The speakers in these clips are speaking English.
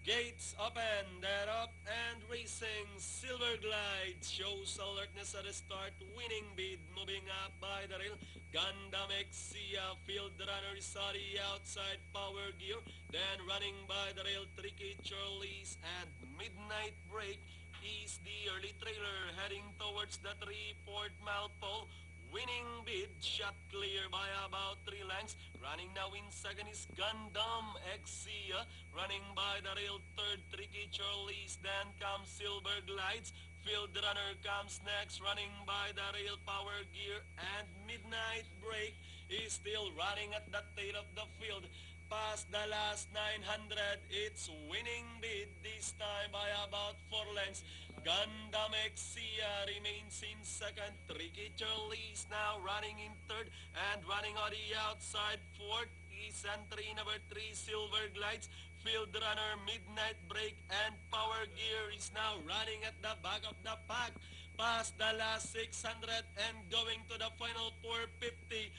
Gates open, they're up and racing. Silver Glide shows alertness at the start. Winning bid, moving up by the rail. Gundam Exia, Field Runner Sari outside Power Gear. Then running by the rail, Tricky Charlie's and Midnight Break is the early trailer heading towards the 3/4 mile pole. Winning bid, shot clear by about 3 lengths. Running now in second is Gundam Exia. Running by the rail, third Tricky Charlie's. Then comes Silver Glides. Field Runner comes next, running by the rail, Power Gear. And Midnight Break is still running at the tail of the field. Past the last 900, it's winning bid this time by about 4 lengths. Gundam Exia remains in second. Tricky Charlie's now running in third and running on the outside. Fourth is entry number 3, Silver Glides. Field Runner, Midnight Break, and Power Gear is now running at the back of the pack. Past the last 600 and going to the final 450.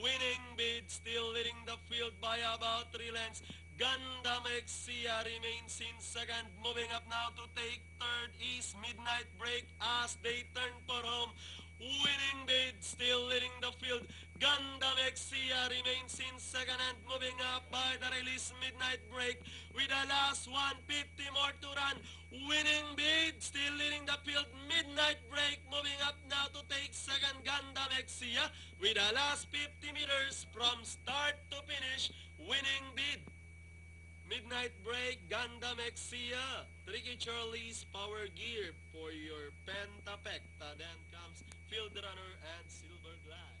Winning bid, still leading the field by about 3 lengths. Gundam Exia remains in second. Moving up now to take third is Midnight Break as they turn for home. Winning bid, still leading the field. Gundam Exia remains in second and moving up by the release Midnight Break with the last 150 more to run. Winning bid, still leading the field. Midnight Break moving up now to take second. Gundam Exia with the last 50 meters from start to finish. Winning bid. Midnight Break, Gundam Exia, Tricky Charlie's, Power Gear for your Pentapecta. Then comes Field Runner and Silver Glide.